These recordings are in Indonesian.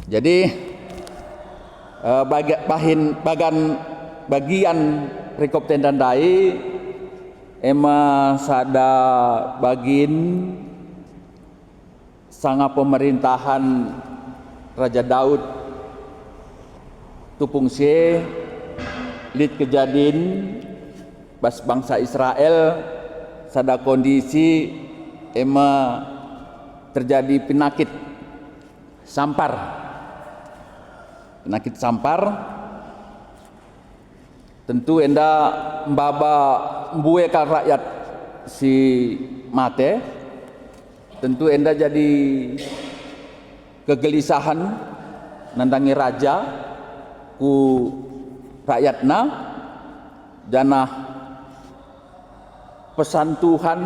Jadi bagian Rekop Tendandai ema sada bagin sanga pemerintahan Raja Daud tupung se lid kejadin bas bangsa Israel sada kondisi ema terjadi penyakit sampar. Penyakit sampar tentu enda mbaba mbue kal rakyat si mate, tentu enda jadi kegelisahan nandangi raja ku rakyatna jana pesan Tuhan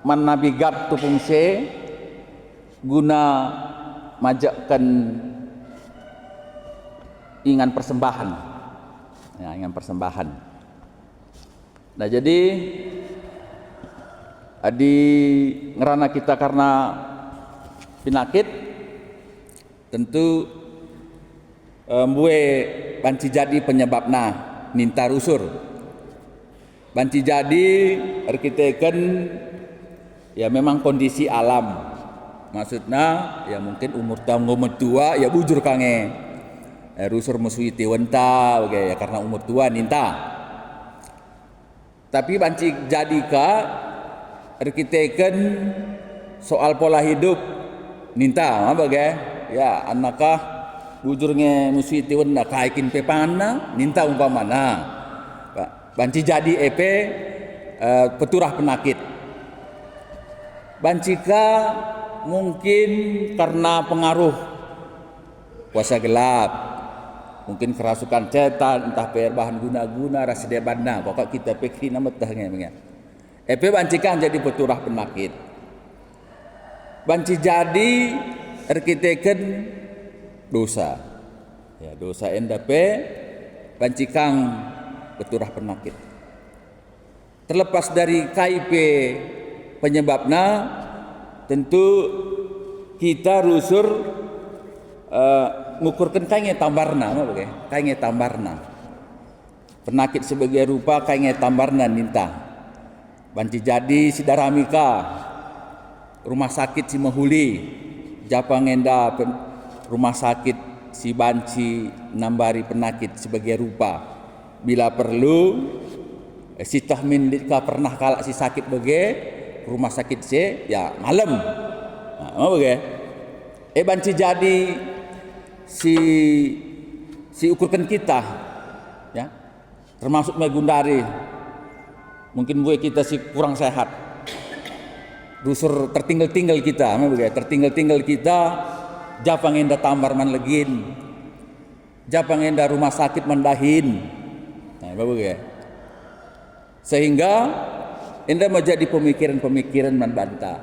manabigat tupung se guna majakkan ingan persembahan, ya, ingan persembahan. Nah jadi adi ngerana kita karena penyakit tentu mbue banci jadi penyebabna nintar usur banci jadi arkiteken ya memang kondisi alam, maksudnya ya mungkin umur tua ya bujur kange rusur musuhi tiwenta ya karena umur tua ninta. Tapi banci jadika arkiteken soal pola hidup ninta bagai ya anakah bujurnya musuhi tiwenta kaikin pepana ninta umpamana banci jadi peturah penyakit bancika mungkin karena pengaruh puasa gelap, mungkin kerasukan setan, entah bahan guna-guna rasi debanna, pokok kita pikir nama tahnya. Bancikan jadi peturah penyakit. Banci jadi arkiteken dosa. Ya, dosa endape bancikan peturah penyakit. Terlepas dari KIP penyebabnya, tentu kita rusur ngukurkan kainge tambarna kainge tambarna penyakit sebagai rupa kainge tambarna ninta banci jadi sidaramika rumah sakit si Mahuli japangenda rumah sakit si banci nambari penyakit sebagai rupa bila perlu si tahmin dika pernah kalak si sakit bagai rumah sakit si ya malam banci jadi si ukurkan kita ya termasuk megundari mungkin buat kita si kurang sehat rusur tertinggal kita japang enda tambar man legin japang enda rumah sakit mandahin sehingga enda menjadi pemikiran man banta.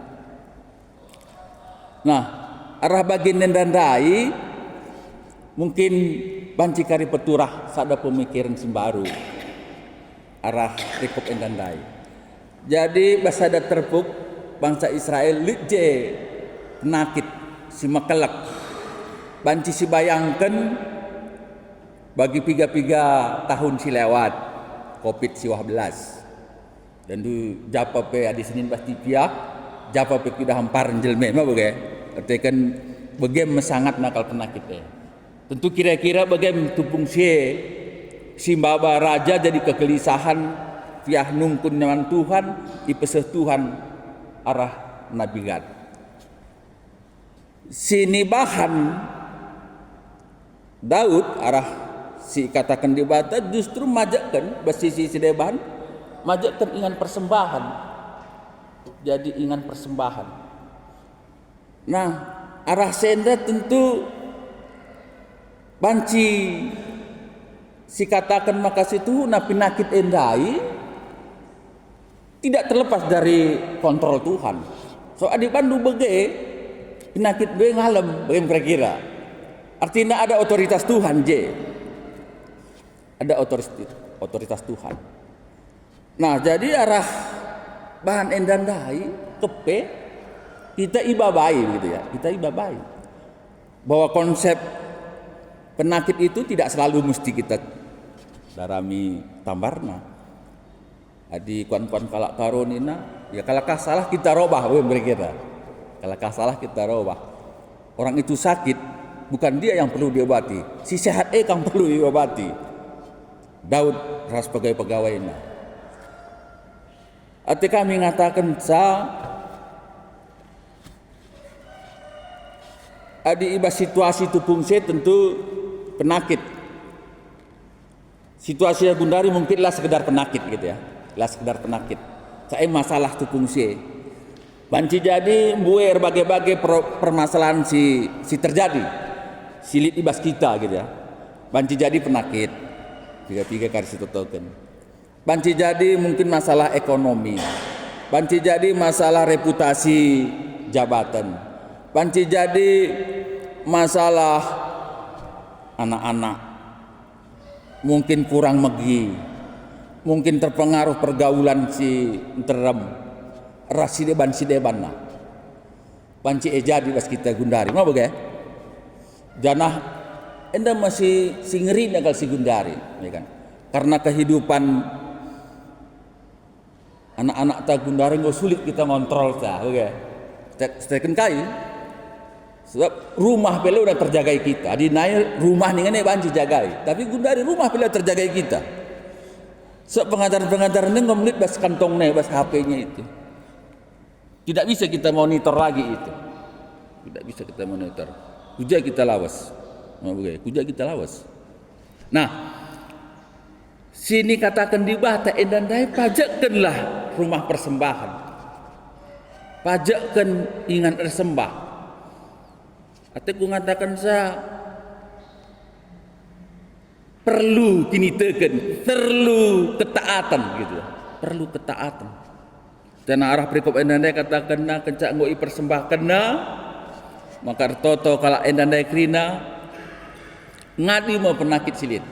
Nah arah bagian nendandai mungkin banci kari peturah sada pemikiran sembaru arah Rekop Endandai. Jadi basada terpuk bangsa Israel litje penyakit si makelak banci si bayangkan bagi piga tahun si lewat Covid 19 dan du japa pe adi Senin pasti pia japa pe kuda hampar jelme mah bagai artikan bagem sangat nakal penyakit tentu kira-kira bagaimana tupung si mbaba raja jadi kegelisahan piah nungkun dengan Tuhan ipeseh Tuhan arah Nabi Gad sini bahan Daud arah si katakan di bata justru majakkan basisi sideban majakkan ingan persembahan jadi ingan persembahan. Nah arah senda tentu banci si katakan makasih itu na penyakit endai tidak terlepas dari kontrol Tuhan. So adi bandu bege penyakit be ngalem bagaimana kira-kira. Artinya ada otoritas Tuhan ada otoritas Tuhan. Nah jadi arah bahan endandai kepe kita ibabai gitu ya kita ibabai. bahwa konsep penyakit itu tidak selalu mesti kita darami tambarna. Adi kuan-kuan kalak karonina, ya kalakah salah kita robah mereka. Kalakah salah kita robah. Orang itu sakit, bukan dia yang perlu diobati, si sehat yang perlu diobati. Daud ras pegawai-pegawainya. Ati kami mengatakan adi iba situasi tu fungsi tentu penyakit. Situasi Gundari mungkinlah sekedar penyakit gitu ya. Lah sekedar penyakit. Saya masalah tu fungsi. Banci jadi buer bagai-bagai permasalahan si terjadi. Silit ibas kita gitu ya. Banci jadi penyakit. Tiga kali situ token. Banci jadi mungkin masalah ekonomi. Banci jadi masalah reputasi jabatan. Banci jadi masalah anak-anak, mungkin kurang megi, mungkin terpengaruh pergaulan si terem, rasideban nah. Banci jadi bas kita Gundari, mau bagai? Janah, enda masih singeri nagal si Gundari, ya kan? Karena kehidupan anak-anak tak Gundari nggak sulit kita ngontrol sah, bagai? Second kali. Sebab rumah beliau udah terjagai kita. Di naik rumah nih kan banci jagai. Tapi Gundari rumah beliau terjagai kita. Sebab pengajaran-pengajaran ini ngomlit bas kantongnya, bas HP-nya itu. Tidak bisa kita monitor lagi itu. Tidak bisa kita monitor. Kuja kita lawas. Kuja kita lawas. Nah, sini katakan di bata endandai pajakkanlah rumah persembahan. Pajakkan ingat tersembah. Atau ku ngatakan perlu kini teken, perlu ketaatan gitu, perlu ketaatan. Dan arah perikop endandai katakan na kencak ngoi persembahkan na, maka toto kalau endandai krina ngadi mau penyakit silit,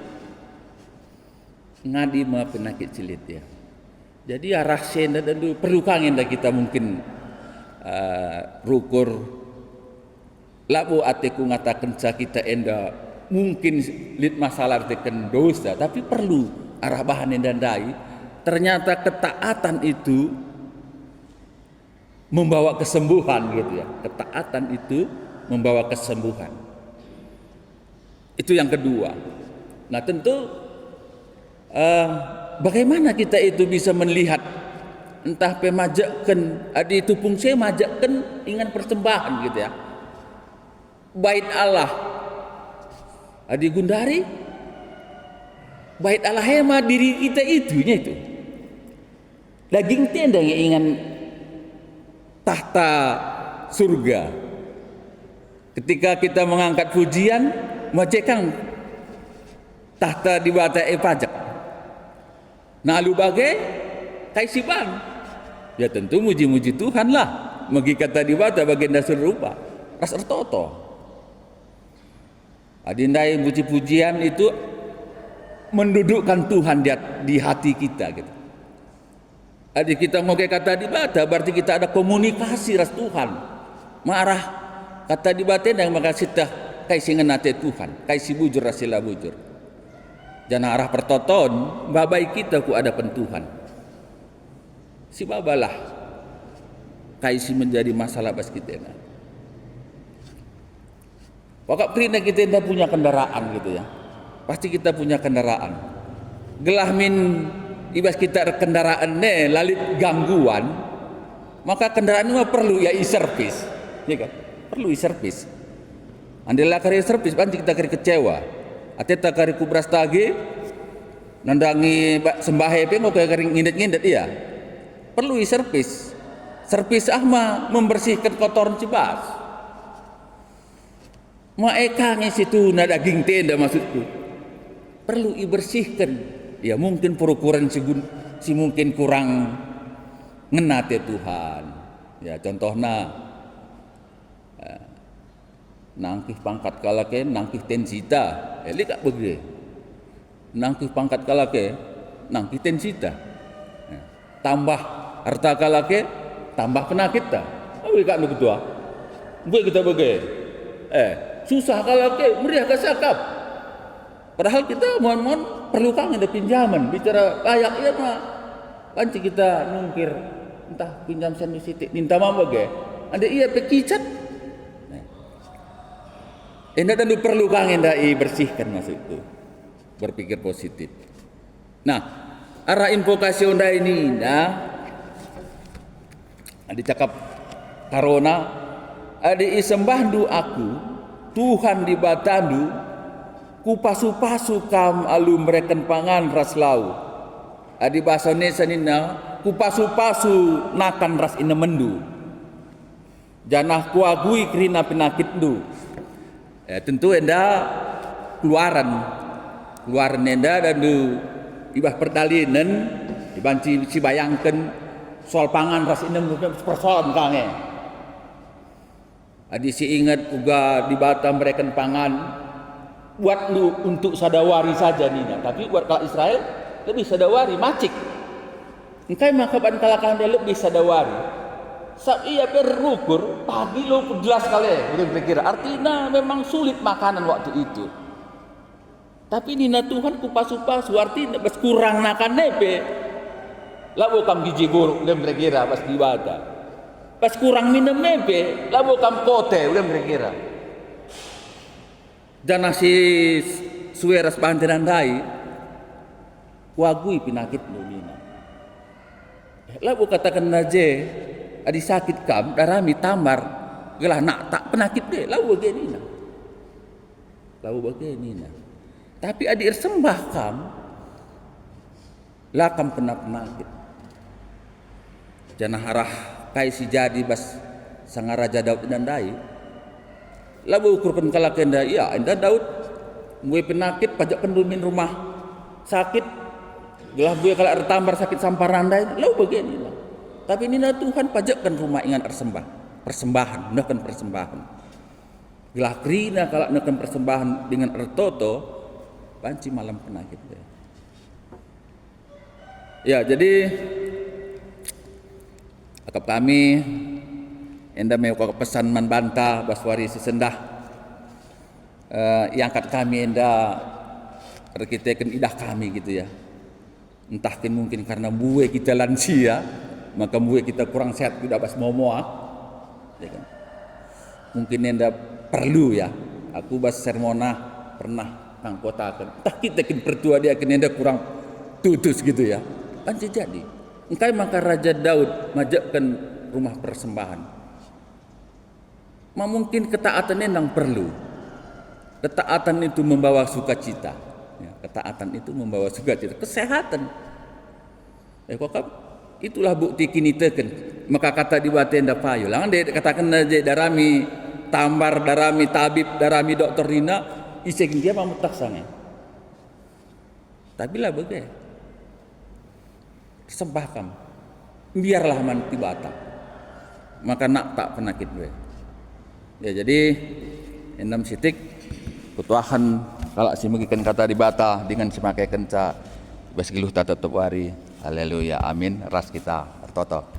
ngadi mau penyakit silit ya. Jadi arah senda dan perlu kangen dah kita mungkin rukur. Labu atiku ngatakan kita enda mungkin lit masalah teken dosa, tapi perlu arah bahan endandai. Ternyata ketaatan itu membawa kesembuhan gitu ya. Ketaatan itu membawa kesembuhan. Itu yang kedua. Nah tentu bagaimana kita itu bisa melihat entah pemajakan adi itu fungsi majakan ingat persembahan gitu ya. Bait Allah adi Gundari bait Allah hema diri kita itunya itu daging tenda yang ingin tahta surga ketika kita mengangkat pujian macekang tahta di bata pajak nah lu bagai kaisiban ya tentu muji-muji Tuhan lah magi kata di bata bagian dasar rupa ras ertoto adindai puji-pujian itu mendudukkan Tuhan di hati kita gitu. Adi kita mau kayak kata di bata berarti kita ada komunikasi ras Tuhan. Marah kata di bata yang makasih tah kai singenate Tuhan, kai si bujur rasila bujur. Jangan arah pertoton babai kita ku ada pentuhan. Si babalah kai si menjadi masalah bas kita. Wakak krina kita tidak punya kendaraan gitu ya. Pasti kita punya kendaraan. Gelah min ibas kita kendaraan lalit gangguan, maka kendaraan ini perlu ya i-service. Ya kan? Perlu i-service. Andailah kari service banci kita kari kecewa. Ateta kari kubras tagi nandangi sembahe pe mau kari ngindet-ngindet iya. Perlu i-service. Servis ahma membersihkan kotoran cibas. Maekangnya situ na daging tenda maksudku perlu dibersihkan ya mungkin perukuran si mungkin kurang ngenate Tuhan ya contohnya nangkih pangkat kalake nangkih tensita lihat begini nangkih pangkat kalake nangkih tensita tambah harta kalake tambah penyakit ta awi kak nu ketua gue kita begini susah kalau ke meriah ke sakap. Padahal kita mohon perlu kangen ada pinjaman bicara kayak iya mah panci kita nungkir entah pinjam sendu sitik minta mama ge ada iya pekicat enda tentu perlu kangen dai bersihkan masuk itu berpikir positif. Nah arah invokasi onda ini dicakap karona adi isembahdu aku Tuhan di batandu kupasu-pasu kam alu mereken pangan ras lau adi bahasa Indonesia nina kupasu-pasu nakan ras ina mendu janah kuagui kerina penakitdu. Tentu enda keluaran enda dan du ibah perdalinan dibanci si bayangkan soal pangan ras ina persoalan kange adi si ingat uga di Batam mereka pangan buat lu untuk sadawari saja nina tapi buat kalau Israel lebih sadawari macik engkai makaban kalakahan dia lebih sadawari sab iya berukur pagi lo jelas kali udah pikir artinya memang sulit makanan waktu itu tapi nina Tuhan kupasu-pasu artinya bas kurang nakan nepe labo kam giji buruk udah kira pas di Batam pas kurang minum nepe labo kam kote udah kira dan nasi suweras panteran dai wagui pinakit lo nina labo katakan naje adi sakit kam darami tamar gelah nak tak penakit deh lalu begini tapi adi sembah kam lakam kena penakit janah harah kai si jadi bas sang raja Daud dan dai lalu ukurkan kalak enda ya enda Daud mue penakit pajak pendumin rumah sakit gelah buaya kalau tambar sakit samparandai lalu begini tapi nina Tuhan pajakkan rumah ingat persembahan nakan persembahan gelah krina kalau nakan persembahan dengan ertoto banci malam penakit ya jadi akap kami enda mau pesan man banta baswari sesendah yang kat kami enda rekitekan idah kami gitu ya entah mungkin karena buwe kita lansia maka buwe kita kurang sehat tidak bas momoa ya kan? Mungkin enda perlu ya aku bas sermona pernah kangkotakan entah kita pertua dia akan enda kurang tutus gitu ya kan jadi engkai maka Raja Daud majakkan rumah persembahan mungkin ketaatan yang perlu ketaatan itu membawa sukacita ya, ketaatan itu membawa sukacita kesehatan itulah bukti kini teken maka kata di batenda payo langan dia katakan aja darami tambar darami tabib darami dokter Rina isegin dia pamutak sange tapi lah bagai sembahkan biarlah man tibata maka nak tak penakit gue ya jadi enam sitik kutuahan kalau si megikan kata di bata dengan semakai kenca bas giluh tak tetap wari haleluya amin ras kita tertoto